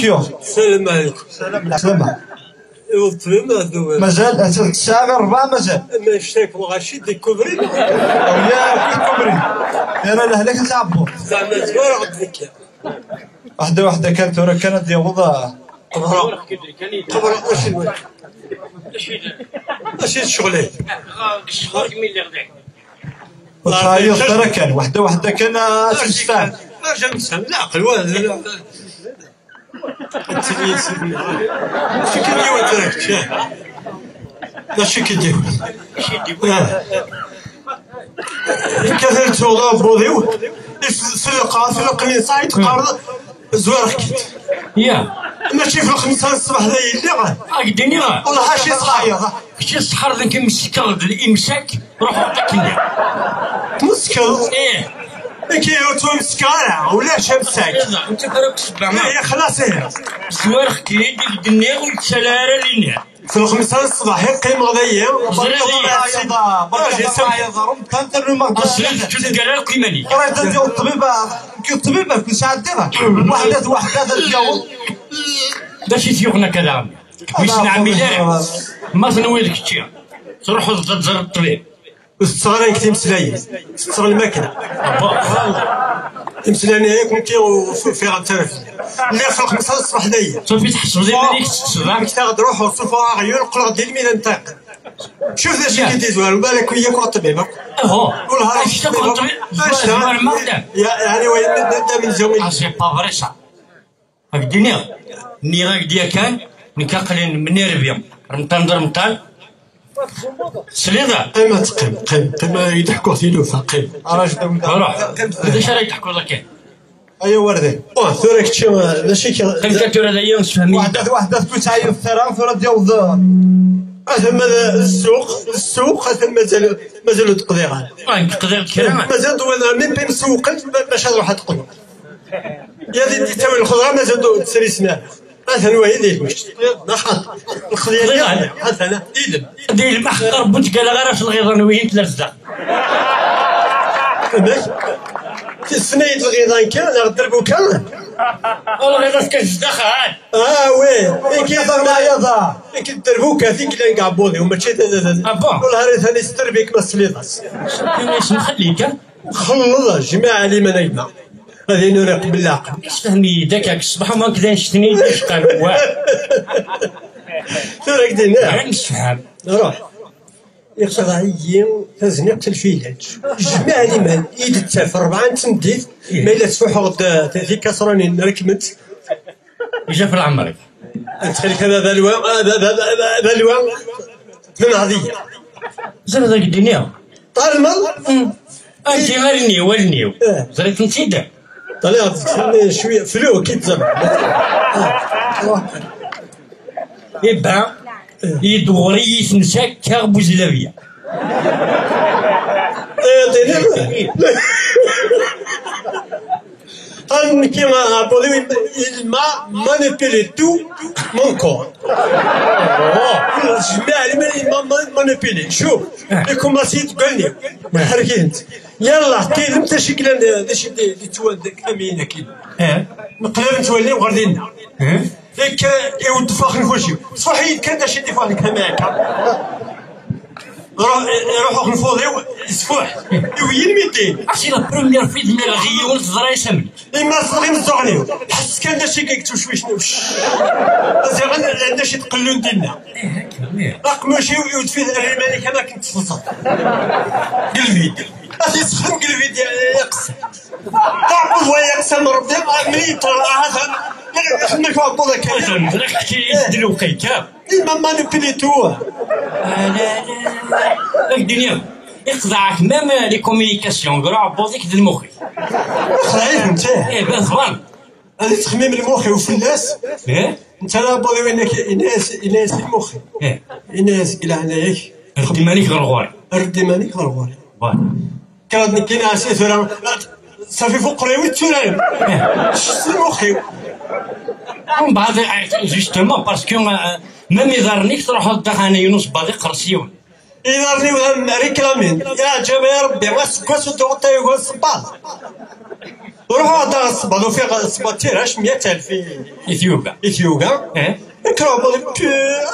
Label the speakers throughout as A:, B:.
A: كيو
B: السلام عليكم.
A: سلامة مازال الساعة 4 مازال
B: ما شتاك مغاشي ديكوفري
A: ويا كيكوبري انا لهلاك نلعبو
B: زعما زوار عندك
A: واحدة كانت ورا كانت ديال وضع
B: قبرة اش شغلي
C: الشهر كمل اللي غداك
A: وصايص ترى كان واحدة كان تشفع
B: اجا نسمع العقل وهذا التليس شي كيدير تراك ماشي كيدير كثر تولى بوذيو في القميص يتقارض زوار حكيت
C: يا
B: ماشي في الخمسة الصباح ذا اللي
C: قدني
B: والله شي صحيح
C: شي السحر ذاك مسكر الامساك روحوا عطاك
B: مسكر
C: ايه
B: كيعوتو مسكارة ولا شمساك
C: انت كراك سبع ما
B: هي خلاص هي
C: زوار حكيت ديك الدنيا والسلارة لينا
B: في الخمسة الصباح قيم غضية
C: اصلا تتقرا القيماني
A: قريت ديال الطبيبة كل ساعة ديرها واحدة ديال
C: باش يسيقنا كلام ويش نعمل ما تنوي لك الشيء تروحوا تزور الطبيب
B: والصغار كتير مسلايين تصغر الماكينة تمسلاني هيك ممكن في غترف لا في الخمسة الصباح دايا
C: صافي تحسب ديما ديك الصباح
B: كنت غنروح وصفوا عيون القلق ديال المينا نطاق شوف ذا شي كيدير زوال بالك وياك الطبيب
C: والله اش تقول الطبيب زوال مرضى
B: يعني وين نبدا من زوين
C: سي با فري صا هاك الدنيا النيراك ديال كان نكاقلين من ربيم رمطان سليضة
B: قيمة قيم يضحكوا في لوفا قيم
C: روح قداش راه يضحكوا لك
B: ايوا وردي ثورك تشي ماشي
C: كم كتور هذا يوم تفهمي
A: واحدة تكون تعاين في الثرى ثورة ديال الضغط
B: ثم السوق ثم مازالوا تقديران
C: تقدير الكلام
B: مازال دوينا من بين سوقت باش تروح تقضي يا دي تاوي الخضره مازال تسريسنا مثلا وين اللي مشت نحط الخضيه مثلا
C: ديال المحقر بنت قال غير الغيضانويين ثلاثه
B: السنايد الغيضان كان غدربو كان
C: الغيضان كتزدخل
B: وي كيضرنا يضا كيدربوك هذيك اللي نقعبوذي وماشي والله راه ثاني ستربيك بس ليطاس
C: كيفاش نخليك
B: خلص جماعه اللي ما نجمع هذه نراقب بالعقل
C: اش فهمي داك الصباح ما كدا نشتني باش قالوا
B: تراك دينا
C: نفهم
B: روح يقصد عيين تزنيق الفيلاج جماعة اللي مال يد التاف 4 تنديت ما إلا تفوح غدا في كسراني ركمت
C: جا في العمرك
B: تخليك هذا الوان من عادية
C: زاد هذاك الدنيا
B: طال المال
C: انت غير النيو زريت نتيدا
B: طلع شوية فلو كي تزرع
C: يبا يدوري يتنساك كاربو زلابية
B: أنا كيما بودي ما مانيبيلي تو مون كور جماعة اللي مانيبيلي شوف لكم راسي تقولني حركي انت يلا كاين انت شي كلام داش دي تواد كامينه كي نقدر نتولي وغادينا ياك يود فاخر نفوشي صحيح كان داش يدي فاخر كمان يروحوا نفوضيو السفوح يوين ميتين
C: عرفتي لا بروميير فيد من الغيون الزرا يسمن
B: إما صغير مزغنيو حس كان داشي كيكتب شويش زعما عندنا شي تقلون ديالنا راك ماشي يود فيه الرماني كما كنت تصل قلبي غادي يسخن قلبي ديال يقص تعرفوا هو يقسم ربي ملي يطلع هذا حنا كنعرفوا ذاك
C: راك حكي يدلو كيكاب
B: إما مانيبيليتو
C: لا الدنيا يقطعك مام لي كومينيكاسيون كرا عبوطيك د المخي
B: خلايف انت
C: بان زوان
B: هذا تخميم المخي وفلاس انت لا بودي وينك اناس المخي اناس كلا هنايا
C: ردي مانيك غلغوري
B: كان كاين اساس ولا صافي فوق ريوي تسولان المخي
C: من بعد جوستومون باسكو ميم يضرنيك تروحوا الدخانه يونس باغي قرصيون
B: يضرني ولا ريكلامين يا جماعه ربي واسكوس وتغطي يقول الصباط روح هذا الصباط فيه الصباط تيراش 100,000
C: اثيوبيا.
B: اثيوبيا كراو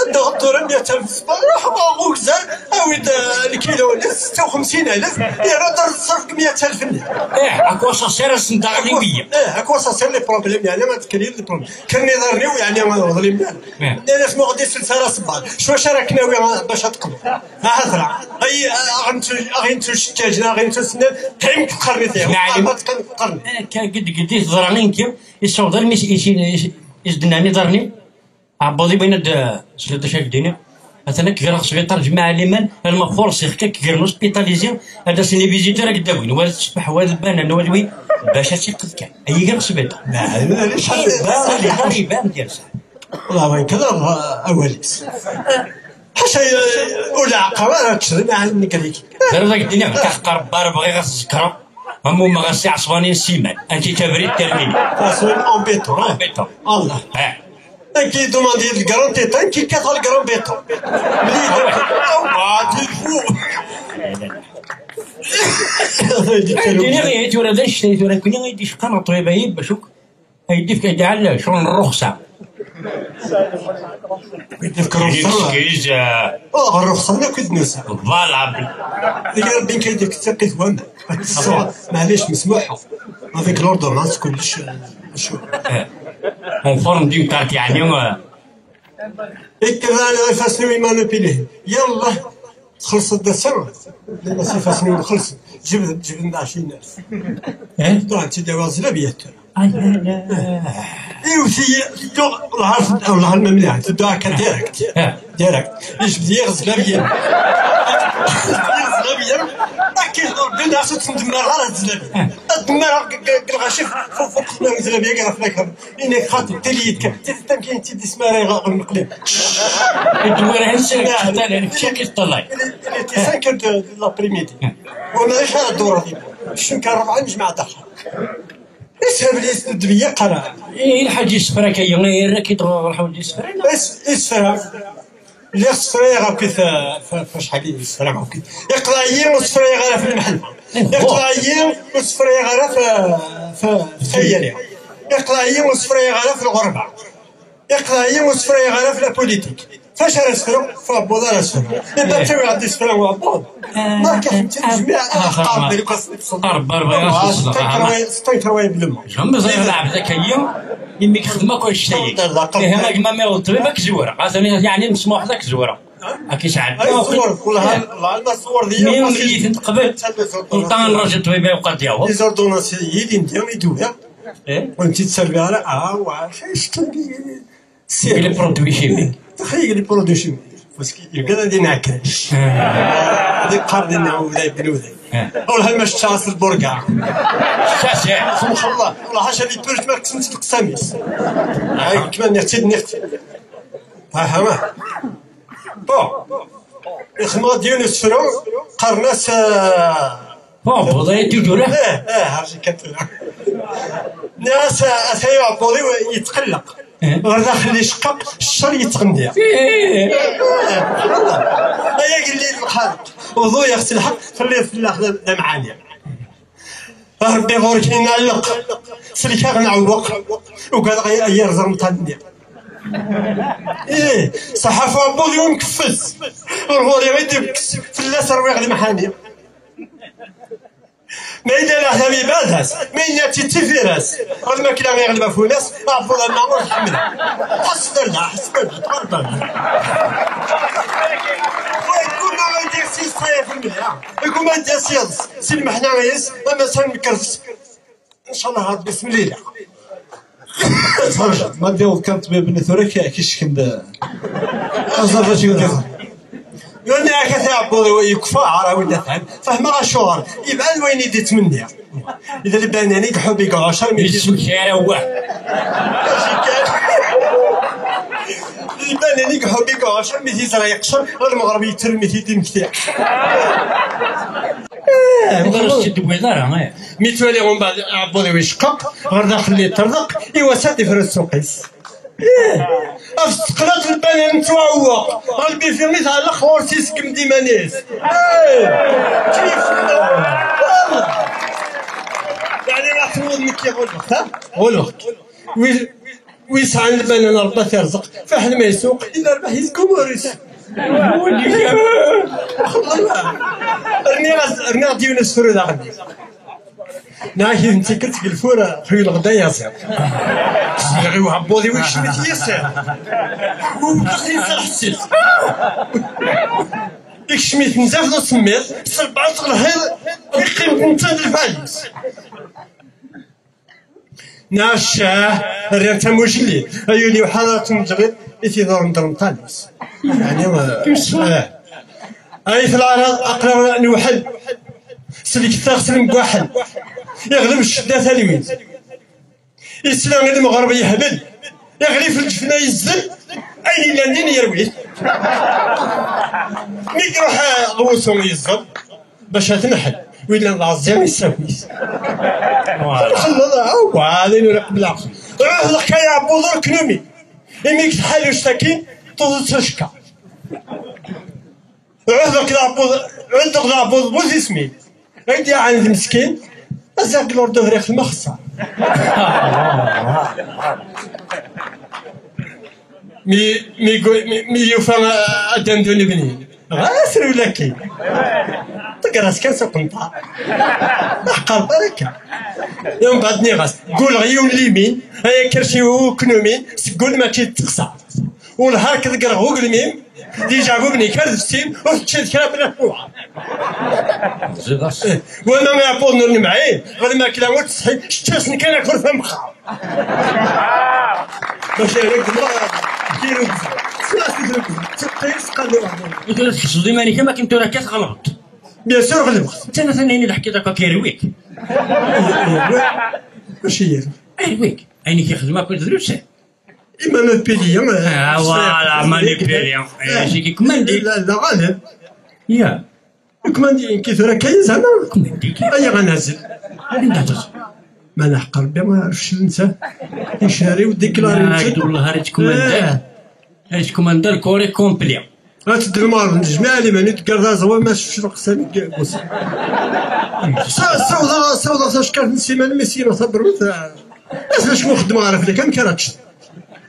B: الدكتور 100,000 صباط روح باغوك زار اويد الكيلو 56,000 يا دار تصرف 100,000
C: اكوا صاصير السنداغليويه.
B: اكوا صاصير لي بروبليم يعني ما تكرير لي بروبليم كان يضرني يعني ما نظلم الناس ما غاديش سلسله صباط شو شارك ناوي باش تقبل هضره اي غنتو الشجاجنا غنتو سنان كاين تقرني فيها ما تقرني
C: قد ضرني كيم يصور مي يزدناني ضرني عبودي بين سلطه شاك الدنيا مثلا كير سبيطار جماعه ليمان المفور سيخ كير نوسبيتاليزي هذا سيني فيزيتور قداوين ولا تسبح ولا البنان والوي باش تيقد كان اي غير سبيطار
B: شحال
C: غريبه ديال صح
B: والله وين كذا اوليس حاشا ولا عقبه تشري مع النكريك
C: دار ذاك الدنيا كحقر بار بغي غتذكر همو ما غاسي عصبانين سيمان انت تبريد ترميني
B: فاسوين اون بيتون الله كي دوماندي الكرون تان كي كاثر الكرون بيتون
C: الدنيا غير ولا ذا الشيء ولا كنا غيدي شقنا طيبه باشوك هيدي في كيدعل شلون الرخصه
B: يدي في الرخصه
C: كيز
B: الرخصه لا كنت نسى
C: فوالا
B: اللي ربي كيدير كتاقي ثوان معليش مسموح هذيك لوردونانس كلش شو
C: كونفورم ديال كارت يعني
B: هكا انا فاسني مانوبيليه يلا خلصت السنه لما فاسني نخلص جبنا 20,000 طلع انت دواز لا بيت وثي والله الممنوع تدعى ديريكت ايش بدي يغزل بيا كي الناس تندمر على الزلابيه الدمار الغاشف فوق الزلابيه كاع فلاك انك خاطر تليت كاين تيدي سماري غنقلب
C: الدمار هسه حتى شكل طلع
B: تي 5 د لابريميدي وانا ايش هذا الدوره دي شنو كان 4 جماعه داخل اسهب لي الدبيه قرا
C: الحاج يسفرا كيغير كي تروحوا للسفرا
B: اسفرا اللي الصفريه كيف فشحال الصفريه هكا يقرا يير والصفريه غير في المحل يقرا يير والصفريه غير في الخياليه يقرا يير والصفريه غير في الغربه يقرا يير والصفريه غير في البوليتيك فاش راسفرو فابوض راسفرو اذا تاوي غادي يسفرو وابوض ما كيفهمش الجميع قابل يقص 6 كراوي بالما
C: جنب زي لعب ذكيه يمي خدمه كل شيء هنا كما ما الطبيبه كزوره عاوتاني يعني مسموح لك زوره كيساعد
B: الصور والله الصور ديالي
C: ملي تقبل طان الراجل الطبيبه يبقى ديالو
B: لي زوردوناس يدين ديالهم يدوها وانت تسربي على واش
C: سي لي برودوي شيميك
B: تخيل لي برودوي شيميك باسكو يبقى غادي نعكرش هذيك قارد ولا بنوذي والله ما شتاس البركع
C: شاسع
B: سمح الله والله حاشا لي بيرج ما كنت القساميس هاي كما نختي فاهمه بون الخدمه ديالو السفرو قرناس
C: بون بغيتي تجوره
B: هرجي كتر ناس اثيا بولي يتقلق غير داخل يشقق الشر يتغندي هيا قال لي الخالق وضو يغسل الحق خليه في الله معاني ربي غورك ينعلق سلكا غنعوق وقال غير زرمطان صحافه بولي ونكفز والغوري غيدير في الله سروي غادي محاني ما إلا الأحلامي باداس ما إلا تيفيراس غاد ما كلا غيغلبها فوناس عفوا النار ونحملها حسبنا تفضل يكون ما يدير سي 100% يكون ما يدير سي المحنا غيس اما سنكرفس ان شاء الله هاد بسم الله
A: تفرج ما دير كان طبيب النثورة كيشكل أصلا شي
B: يقول لي كتعبوا يكفى راه ولا فهم راه شهر يبان وين يديت مني اذا البناني يحب يقع 10
C: يسمك يا رواه
B: البناني يحب يقع 10 200 زرا يقشر المغربي يترمي يدي مكتاع
C: درجة الدبويدار
B: ميتوالي ومن بعد عبودي ويشقق غير داخل لي ترزق ايوا ساتي في السوقيس أفسقلات البنان نتواوق قلبي في مثل على الأخوار تيسكم ديمانيس كيف يعني الوقت ودنك يا الوقت ها هو الوقت ويسعى البنان ربي ترزق فاحنا ما يسوق الا ربح يسكو موريس رني غادي نسفر دا غادي ناكي انت كنت الفورة في الغدا يا صاحبي غير وعبودي واش مت ياسر وباقي الحسيس يكشميت نزاف دو سميت سبعة الهيل يقيم انت الفاليس ناشا ريت مجلي ايوني وحالات مجرد ايتي دور ندرم طاليس يعني اي في العراض اقرا نوحل سلك تغسل مكوحل يغلب الشدة ثالوين يسلم المغرب يهبل يغلي في الجفنة يزل أين لاندين يروي ميك يروح غوصهم يزل باش تنحل وإلا العظيم يساويس خلصها وهذا نراقب العقل روح الحكاية عبودور كنومي يميك تحل يشتكي تظل تشكى عندك لعبود بوز اسمي عندي عند مسكين أزاق لورد فريق المخصة مي يوفى أدندوني بنين غاسر ولا كي تقرا سكان سوق نطا أحقر بركة يوم بعدني غاس قول غيوم اليمين هيا كرشي وكنومين قول ما كي تقصى ونهار كتقرا هو الميم ديجا بني كرزتين وتشد كلام الفوعة وانا ما يعبوني معي غير ما كلام وتصحي شتاسني كان اكل في مخا باش هيك كيرو سلاسل تقيس قالوا
C: انت لا تحسدي ماني كما كنت راه كتغلط
B: بيان سور غلبت
C: انت مثلا اللي حكيت هكا كيرويك
B: واش هي
C: ايويك عيني كيخدمها كل دروس
B: إما مانيبيليون
C: فوالا مانيبيليون شي كي كوماندي
B: لا غالب
C: يا
B: كوماندي كيف كاين زعما
C: كوماندي
B: أي غنازل
C: عندها
B: ما نحقر بها ما عرفتش ننسى يشاري وديكلاري
C: والله هاريت كوماندا هاريت كوماندا الكوري كومبلي
B: غاتد المار نجمع لي ماني تكرز هو ما شفتش القسم كوس صودا تشكر نسيمان مسينا صبرت باش مخدمه عارف لك كم كراتش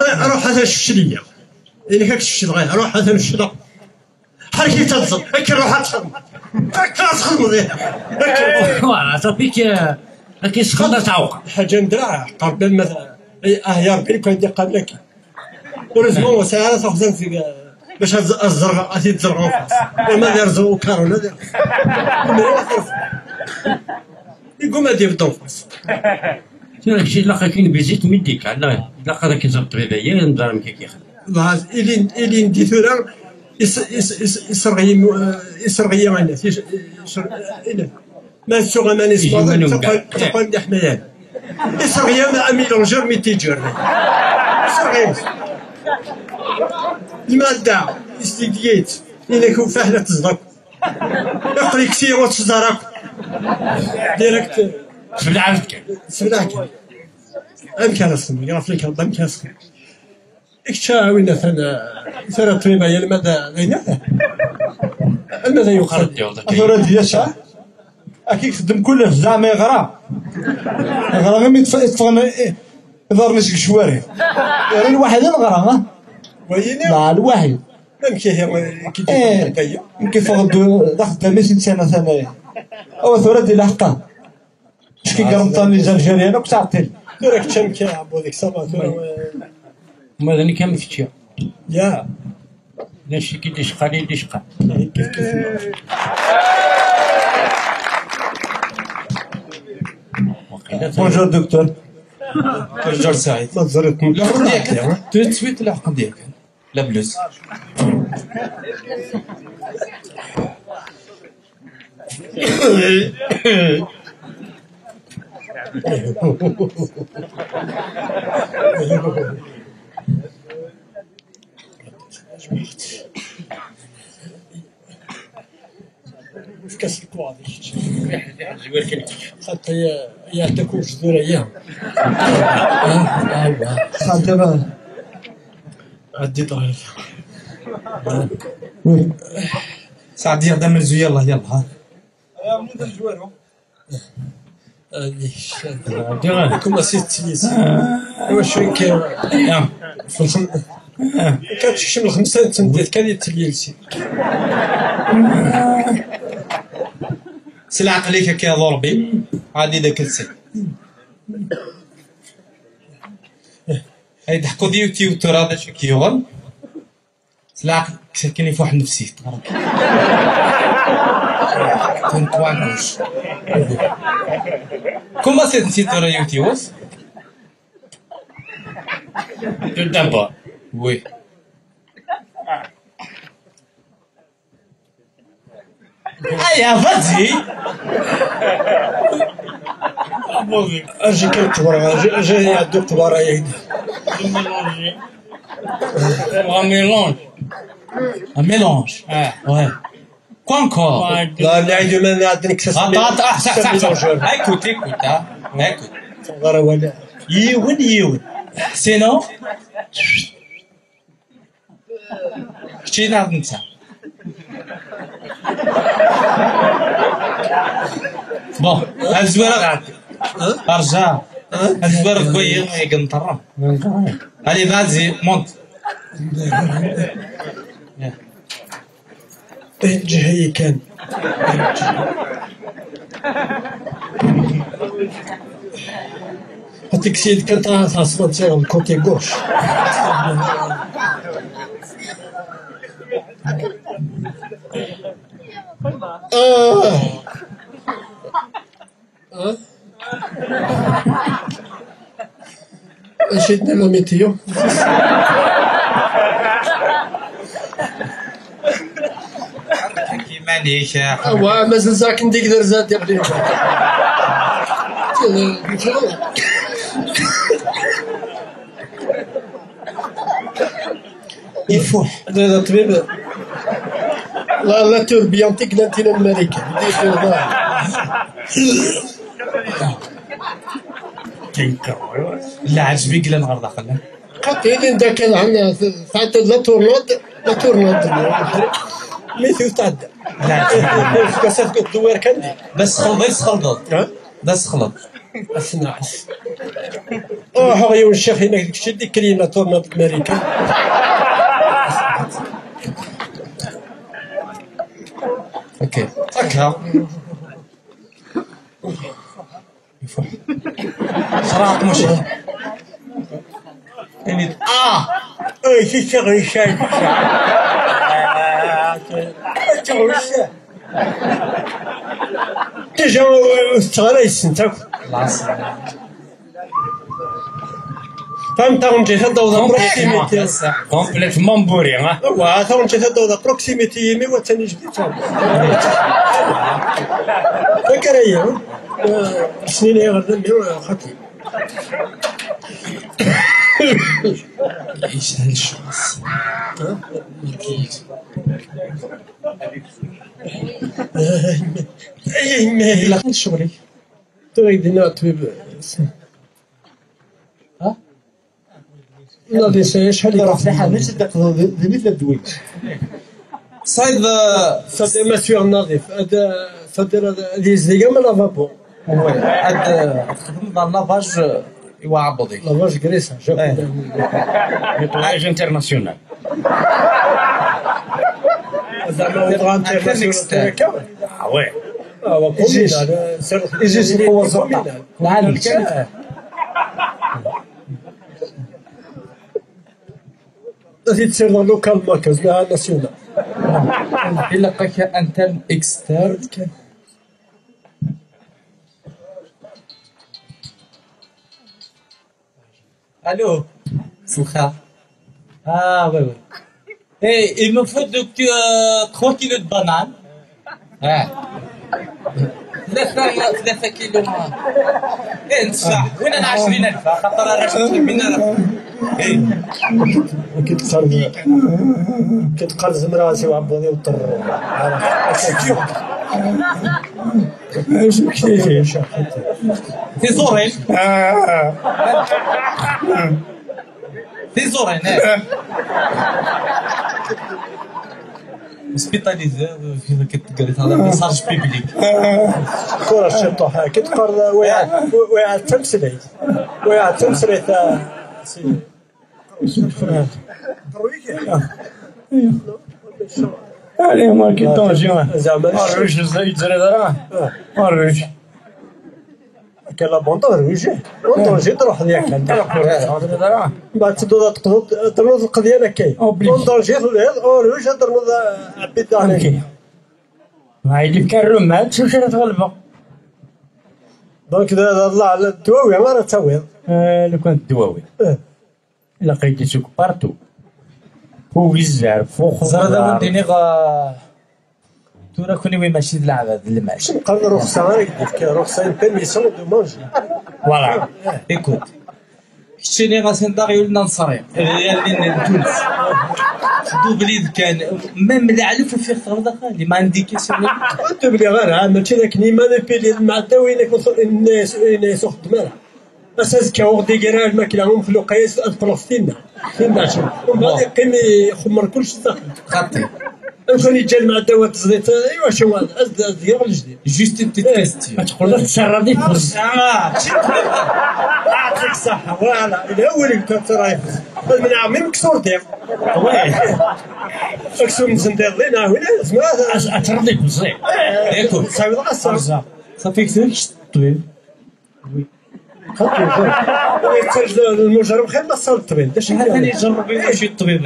B: روح هذا الشليه اللي كاك تشد غير روح هذا الشلا حركي تنصب هيك روح تخدم هيك تخدم
C: فوالا صافيك هاكي سخونه تعوق
B: حاجه ندرع قبل مثلا يا ربي كان يدير قبلك ورزمو ساعه تخزن في باش الزرغه غادي تزرغو وما دار زو كارونا دار يقوم هادي في الدنفاس
C: داكشي لاقا كاين بيزيت ميديك على لاقا داك يزبط غيبايا ندار مكا كيخدم
B: إلين دي ثورة يسرغي معنا ما السوغ ما نسمع تقول دي حميان يسرغي ما أميلون جر ميتي جر يسرغي المادة استديت إلا كون فاحلة تصدق يقري كسير وتصدرك ديريكت سبلعك أمكان أصلا يغفلك ربما أمكان أصلا اكتشاوي ثلاث طيبة يا المدى غيناها المدى يقرد
A: أثورة ديالها أكيد خدم كله زعما يغرى غير يتفغن يضرب نسك شوارع يعني الواحد الغرى ها
B: ويني
A: لا الواحد كيف دخلت ماشي سنة ثانية أو ثورة ديال حقا شكي قرمطان لي زالجيريا أنا كنت عطيل
B: ديرك تشمكي عبو ديك السما
C: ماذا ني كامل تشيا
B: يا
C: داكشي كي ديشقا لي ديشقا
B: كيف
A: بونجور دكتور
D: بونجور سعيد
B: ما تزرت
D: العقد ديالك تسويت العقد ديالك لا بلوس
B: في كاس الكوادي حتى هي تكون جذور ايام
A: دابا
B: عدي طاير
D: سعد يهضر من زو يلا يلا ها
A: يا منين الجوارو
B: كما سيت تليسي واش كاين كتمشي من 5 تندير كان يتليسي
D: سلع عليك كي ضربي عادي ذاك السي هاي ضحكوا ديوتي ترى هذا شي كيغل سلع كاين في واحد نفسي كنت واقف كما سيت ترى يوتيوس
C: D'abord.
D: Oui. Allez, vas-y.
B: اجي كنكبر جاي عندك كبار يا
C: Un mélange.
D: Un mélange. Ouais. Quoi encore?
B: لا اللي عنده ما عندك
D: Attends, écoute, écoute.
B: غير ولا
D: يون. Sinon, شتي نعرف نتا. بون الزويرة ارجع الزويرة كويس يقنطرم allez vas-y monte
B: جهي كان التكسيد كانت اصلا تصير الكوتي غوش شدنا لا ميتيو
D: كيما ليش
B: وا مازال ساكن ديك درزات يا بني
D: يفوح
B: هذا طبيب لا توربيانتيك لاتين امريكا
D: لا عجبك لا نهار داخل
B: قاتلين ذاك عندنا تعدى لا تورنود ميثو تعدى
D: لا
B: كاسات الدوار كان
D: بس خلط بس خلط
B: اسمع هاي الشيخ هناك شدي كلينا تورنود امريكا
D: اوكي هكا يفوح صراحة مش يعني
B: اي شي شغل شاي تجا استغرا يسنتك فهمت نجي هذا بروكسيميتي
C: Complètement bourré, hein.
B: واه نجي هذا بروكسيميتي مي وثاني جديد فكر هي سنين هي غدا مي خطي
D: ايش هالشخص
B: اي ما
D: لا شغلي
B: تريدنا طبيب لا دي شحال
A: راه في حال ماشي مثل الدويت
D: صايد
B: صدر مسيو نظيف هذا صدر هذه زيقه من لافابو
D: هاد تخدم مع لافاج يوعبضي
B: لافاج كريسا
C: Nettoyage international.
B: زعما وضع انترناسيونال
C: Ah ouais.
A: يجيش القوة الزرقاء العالم كامل
B: غادي تصير لوكال مركز لا ناسيونال
D: إلا لقاك انترن اكسترن Allô Souka. Ah ouais ouais. Hey, il me faut 3 kilos de bananes. Ouais. 3 كيلو ايه ندفع وين انا 20000 خاطر انا شفت بينا
B: كتقرز من راسي وعبوني وطر
D: في زورين في زورين سبيطاليزي في كتقريت هذا ميساج بيبليك.
B: كرة الشطوحة كتقر ويا التمثيل ويا التمثيل سيدي.
A: عليه ماركي طونجي
B: زعما
A: روج يتزري دابا روج
B: كان لا بونطون روجي بونطونجي تروح ليك
A: دابا
B: بعد تدوز تنوض القضيه انا كاين بونطونجي روج تنوض عبيد داني
A: ما اللي كان رماد شوف شنو تغلبه
B: دونك الله الدواوي ما راه تاويض
A: لو كانت الدواوي الا لقيتي سوق بارتو فوق الزعر فوق
D: زرا دابا ديني غا تورا كوني وين ماشي تلعب هاد الماتش.
B: قال رخصه انا قلت لك رخصه بيرميسيون دو مانجي
D: فوالا ايكوت شتيني غاسين داغيو لنا نصري لنا تونس شدو بليد كان ميم العلف في الخرده خالي ما عندي كيسيون
B: انت بلي غير ماشي داك نيما بيلي المعده وينك الناس خدمه اساس كاوغدي كرا الماكله هم فلوقيس فلسطين فين شوف ومن بعد يقيم يخمر كلشي صافي
D: خاطي
B: كان يجي المعده والتزيت ايوا شو هذا ديال الجديد
D: جوست تيستي
A: ما تقولش تسرى ديك
B: يعطيك الصحه فوالا الى اول انت تراي من عامي مكسور دير مكسور من زندير لينا هنا اسمع
A: اترديك بزاف
D: ايكوت
B: صافي القصه
D: صافي كثير الطبيب
B: يحتاج المجرب خير ما صار الطبيب داش
D: ثاني يجرب يمشي الطبيب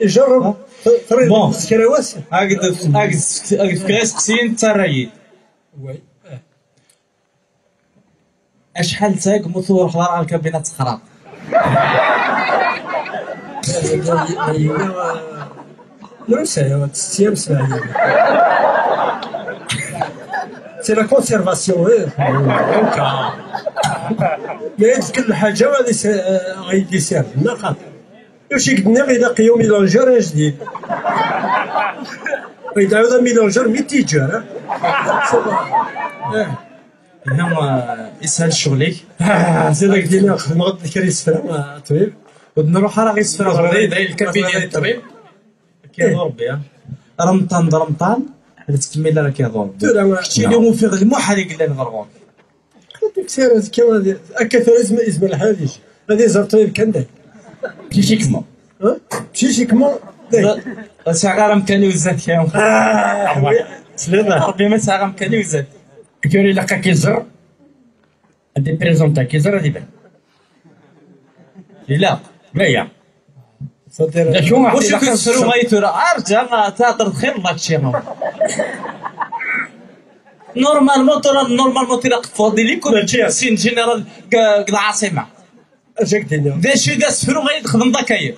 B: يجرب
D: بون
B: تسكر واسع
D: هاكد فكراس قسين ترايد
B: وي
D: اشحال تاك مثور حضر الكابينات خراب
B: روسيا تستيام سبعين سي لا كونسيرفاسيون ما كل حاجه غادي يسير النقاط واش يقدنا غير يلاقيو ميلونجور جديد ويدعو ميلونجور ميتيجر
D: هنا يسهل شغلك
B: زيد داك ديالنا نغد كري السفره طبيب
D: ونروح على غير السفره غادي داير الكابين ديال الطبيب كيضرب بها رمضان هذا تكمل راه كيضرب شتي اليوم في المحرق اللي نغرغون
B: ديك سير كيما اكثر اسم الحادث هذه زرت طبيب كان داير
A: بشيكمون
B: بشيكمون
D: ساعه مكاني وزاد كاين
B: سلامه
D: ربي ما ساعه مكاني وزاد
A: كيوري لقى كيزر دي بريزونتا كيزر هادي بان
D: لا
A: لا
B: صدير
A: شو ما
D: واش كنسرو غايتورا ارجع تهضر خير ماتشي نورمالمون تيرا فاضي لي كون سين جينيرال العاصمه
B: اجاك دينا
D: داشي كاع سفرو غيخدم داكاير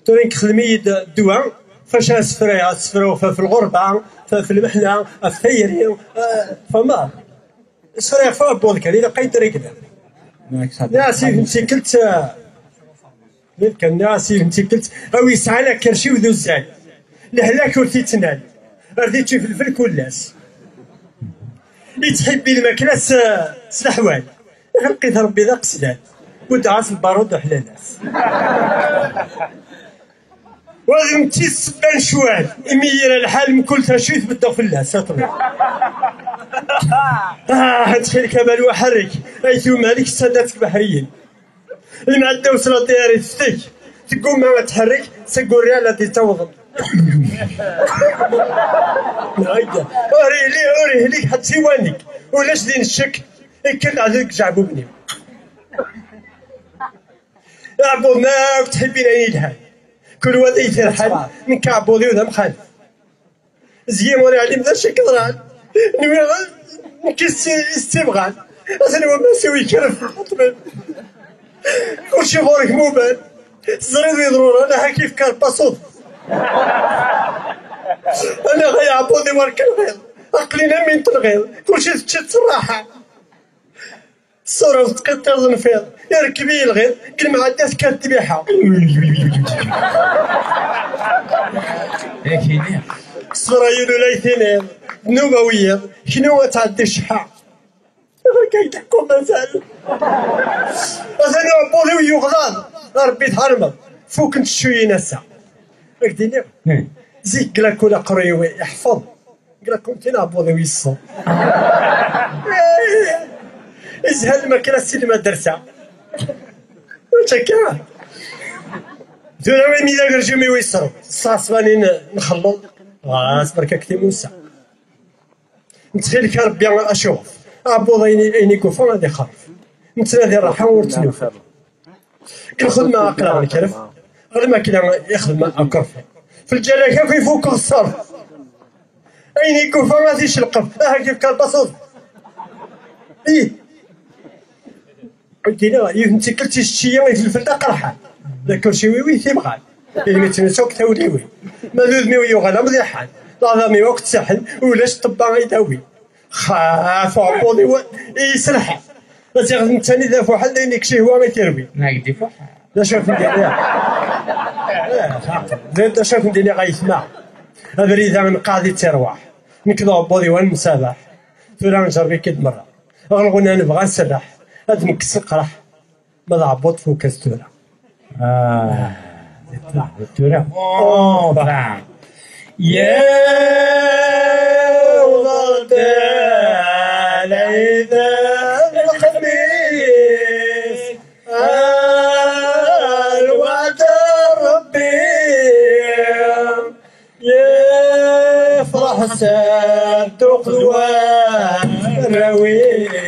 B: توريك خدمي الدواء فاش اسفروا في الغربه في المحنه في الثيري فما سفري فابول الا لقيت ركده ناسي مسكلت كان ناسي مسكلت او يسعى لك كرشي وذو الزاي لهلاك وتيتنال رديتي في الفل كلاس يتحبي الماكله سلاحوال لقيت ربي ذا قسلات ودعاس البارود حلالات وغادي تيسبان شوال يمير الحال من كل تشويث بدو في الله ساطري تخيل كمال وحرك ايثو مالك السادات البحريين المعدة وصلت دياري تفتك تقوم ما تحرك سقوا الريال التي توضب أوريه ليك حتى سيوانك ولاش دين الشك يكل عليك جعبو بني عبونا وتحبين عيني الحال كل واد يثير حال من كعبوضي وذا مخالف زيام وري علي بدا شي كضران نوي نكس استبغان اصلا هو ما سوي كرف الطبيب كلشي غورك موبان تزريد يضرور انا كيف كان باصوت انا غيعبوني ورك الغيظ عقلينا من تنغيظ كلشي تشد الراحه الصوره وتقطع الفيض يركبي الغيظ كل ما عدات كانت تبيحها
D: هيك
B: صرايل ليثنين نوبويه شنو تعدي الشحا كيضحكوا مازال مثلا عبولي ويغضان ربي تهرمض فوق انت شويه ناسا هكديني زيك قال لك ولا قريوي يحفظ قال لك كنت نعبوض ويصو ازهل ما كلا السينما درسها وتكا دولا وين ميدا كرجو مي ويصرو صاصباني نخلو بركا كتي موسى نتخيل ربي اشوف عبوض عيني كوفا غادي خاف نتنادي الراحه ورتنوف الخدمه اقرا الكرف غير ما كلا يخدم اكرف في الجلاكه كيفوق الصرف عيني كوفا غاديش القف كيف كان بسيط ايه قلت له انت كلتي الشيء في الفلده قرحه ذاك شي ويوي ثيمغال اللي تنسوك توليوي ما ذوذ مي ويغلا مزيحان لا مي وقت ساحل ولاش طبا غيداوي خاف عبوضي يسرح بس يخدم ثاني ذا فوحل لانك شي هو ما يتروي
D: ناقدي فوق
B: لا شوف ندير لا شوف ندير غيسمع هذا اللي اذا من قاضي ترواح نكذا عبوضي ونسابح ثورا نجربي كد مره غنغنى نبغى نسبح هاد مكسر قرح ماذا عبوط فوق كستورة
D: التورة
B: طبعا يا وضعت علي ذا الخميس الوعد ربي يا فرح صدق الراويس